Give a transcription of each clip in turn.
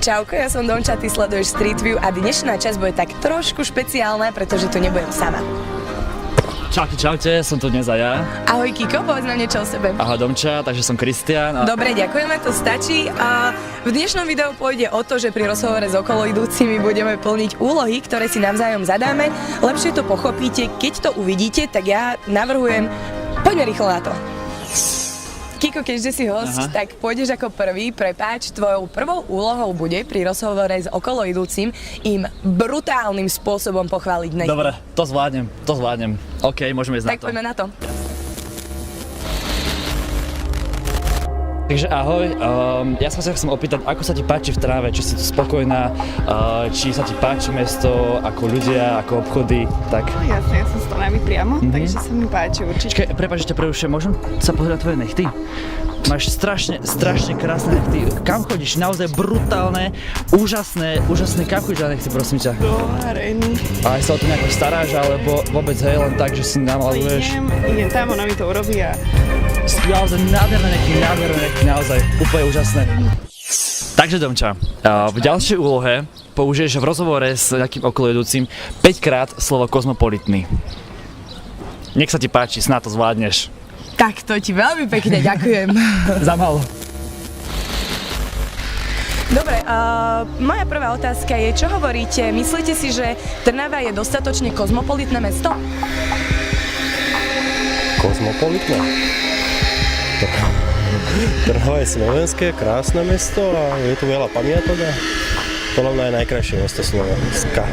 Čauko, ja som Domča, ty sleduješ Street View a dnešná časť bude tak trošku špeciálna, pretože tu nebudem sama. Čaute, som tu dnes aj ja. Ahoj Kiko, povedz nám niečo o sebe. Ahoj Domča, takže som Kristián. Dobre, ďakujeme, to stačí. A v dnešnom videu pôjde o to, že pri rozhovore s okoloidúcimi budeme plniť úlohy, ktoré si navzájom zadáme. Lepšie to pochopíte, keď to uvidíte, tak ja navrhujem, poďme rýchlo na to. Kiko, keďže si host, tak pôjdeš ako prvý. Prepáč, tvojou prvou úlohou bude pri rozhovore s okoloidúcim im brutálnym spôsobom pochváliť dnes. Dobre, to zvládnem. OK, môžeme ísť na to. Tak poďme na to. Takže ahoj, ja sa chcem opýtať, ako sa ti páči v tráve, či si tu spokojná, či sa ti páči mesto, ako ľudia, ako obchody, tak. Jasne, ja som z Trnavy priamo, takže sa mi páči určite. Čakaj, prepáč, že ťa prerušujem, môžem sa pozrieť na tvoje nechty? Máš strašne krásne nechty. Kam chodíš? Naozaj brutálne, úžasné, kam chodíš na nechty, prosím ťa? Do arény. A aj sa o to nejako staráš, alebo vôbec len tak, že si namaluješ? Idem tam, ona mi to urobí a... Naozaj nádherné nechty, naozaj úplne úžasné. Takže Domča, v ďalšej úlohe použiješ v rozhovore s nejakým okoloidúcim 5-krát slovo kozmopolitný. Nech sa ti páči, snáď to zvládneš. Tak to ti veľmi pekne ďakujem. Za málo. Dobre, moja prvá otázka je, čo hovoríte? Myslíte si, že Trnava je dostatočne kozmopolitné mesto? Kozmopolitné? Trnava je slovenské, krásne mesto a je tu veľa pamiatok a podľa mňa je najkrajšie mesto Slovenska.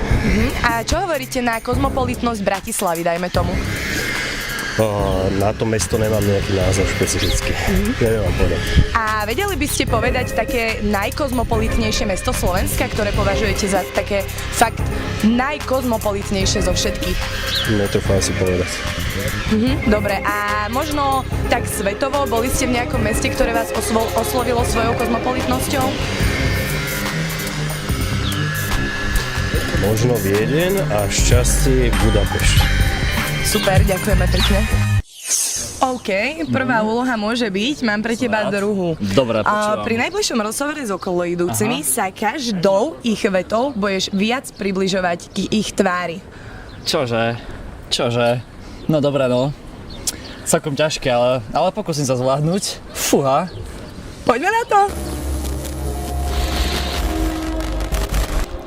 A čo hovoríte na kozmopolitnosť Bratislavy, dajme tomu? Na to mesto nemám nejaký názov špecifický. Neviem vám povedať. A vedeli by ste povedať také najkozmopolitnejšie mesto Slovenska, ktoré považujete za také fakt najkozmopolitnejšie zo všetkých? Netrúfam si povedať. Dobre, a možno tak svetovo, boli ste v nejakom meste, ktoré vás oslovilo svojou kozmopolitnosťou? Možno Viedeň a šťastie Budapešť. Super, ďakujeme pekne. OK, prvá úloha môže byť, mám pre teba druhú. Dobre, počúvam. Pri najbližšom rozhovore s okoloidúcimi sa každou ich vetou budeš viac približovať k ich tvári. Čože? No dobré, no. Celkom ťažké, ale pokúsim sa zvládnuť. Fúha. Poďme na to.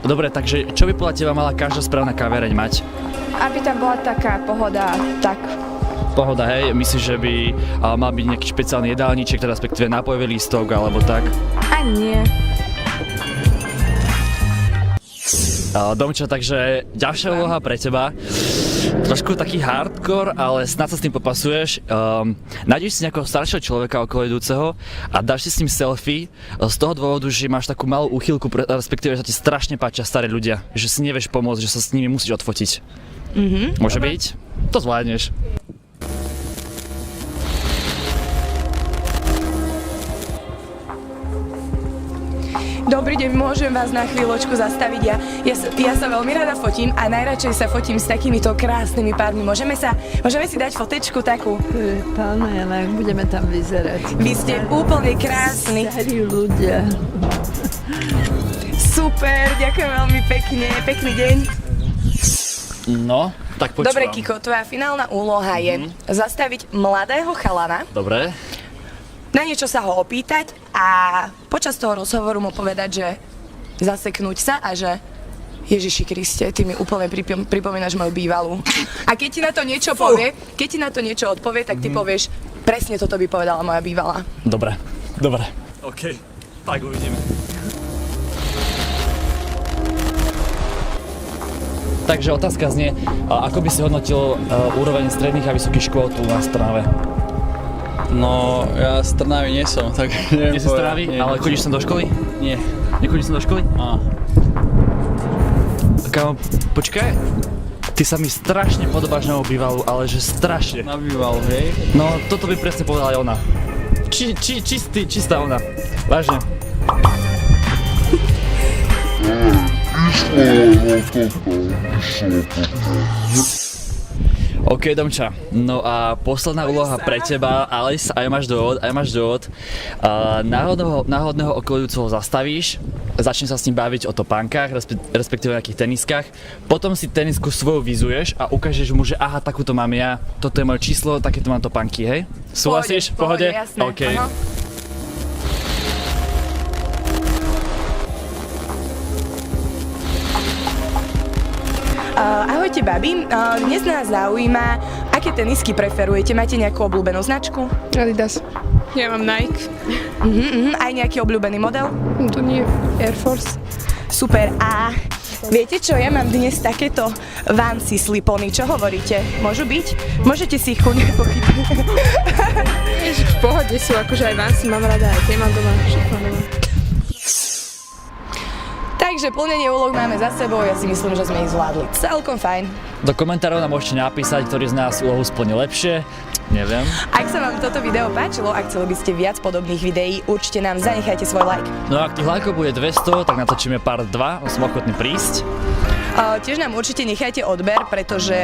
Dobre, takže čo by podľa teba mala každá správna kaviareň mať? Aby tam bola taká pohoda, tak. Pohoda, hej? Myslíš, že by mal byť nejaký špeciálny jedálniček, teda respektíve nápojový lístok, alebo tak? A nie. Domča, takže ďalšia úloha pre teba. Trošku taký hardcore, ale snad sa s tým popasuješ. Nájdeš si nejakého staršieho človeka okoloidúceho a dáš si s ním selfie z toho dôvodu, že máš takú malú úchylku, respektíve, že sa ti strašne páčia starí ľudia, že si nevieš pomôcť, že sa s nimi musíš odfotiť. Môže byť? To zvládneš. Dobrý deň, môžem vás na chvíľočku zastaviť? Ja sa veľmi rada fotím a najradšej sa fotím s takýmito krásnymi pármi. Môžeme si dať fotečku takú? Pána Jana, jak budeme tam vyzerať? Vy ste úplne krásni. Starí ľudia. Super, ďakujem veľmi pekne, pekný deň. No, tak počúvam. Dobre, Kiko, tvoja finálna úloha je zastaviť mladého chalana. Dobre. Na niečo sa ho opýtať a počas toho rozhovoru mu povedať, že zaseknúť sa a že Ježiši Kriste, ty mi úplne pripomínaš moju bývalú. A keď ti na to niečo povie, odpovie, tak ty povieš, presne toto by povedala moja bývalá. Dobre. OK, tak uvidíme. Takže otázka znie, ako by si hodnotil úroveň stredných a vysokých škôl tu na Trnave? No, ja z Trnavy nie som, tak neviem. Nie si z Trnavy, ale chodíš sem do školy? Nie. Nechodíš sem do školy? Kámo, počkaj. Ty sa mi strašne podobáš na moju bývalú, ale že strašne. Na bývalú, hej? No, toto by presne povedala aj ona. Čistá ona. Vážne. OK, Domča, no a posledná úloha pre teba, Alice, aj máš dôvod. Náhodného okolujúceho zastavíš, začne sa s ním baviť o topánkach, respektíve nejakých teniskách, potom si tenisku svoju vyzuješ a ukážeš mu, že aha, takúto mám ja, toto je moje číslo, takéto mám topánky, hej? Súhlasíš? V pohode? Jasné. OK. Aha. Ahojte, babi. Dnes nás zaujíma, aké tenisky preferujete? Máte nejakú obľúbenú značku? Adidas. Ja mám Nike. Aj nejaký obľúbený model? To nie Air Force. Super. A viete čo, ja mám dnes takéto Vansy slipony. Čo hovoríte? Môžu byť? Môžete si ich kľudne pochytiť. Ježiš, v pohode sú, akože aj Vansy mám rada, aj tie mám doma, všetko mám doma. Takže plnenie úloh máme za sebou, ja si myslím, že sme ich zvládli celkom fajn. Do komentárov nám môžete napísať, ktorý z nás úlohu splnil lepšie. Neviem. Ak sa vám toto video páčilo, ak chceli by ste viac podobných videí, určite nám zanechajte svoj like. No a ak tých lajkov bude 200, tak natočíme part 2, som ochotný prísť. Tiež nám určite nechajte odber, pretože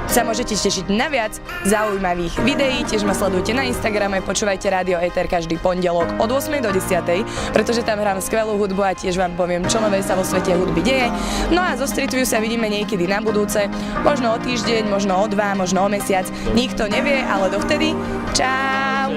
sa môžete tešiť na viac zaujímavých videí. Tiež ma sledujte na Instagrame, počúvajte Rádio Éter každý pondelok od 8 do 10, pretože tam hrám skvelú hudbu a tiež vám poviem, čo nové sa vo svete hudby deje. No a zo Street View sa vidíme niekedy na budúce, možno o týždeň, možno o 2, možno o mesiac. Nikto nevie, ale dovtedy čau!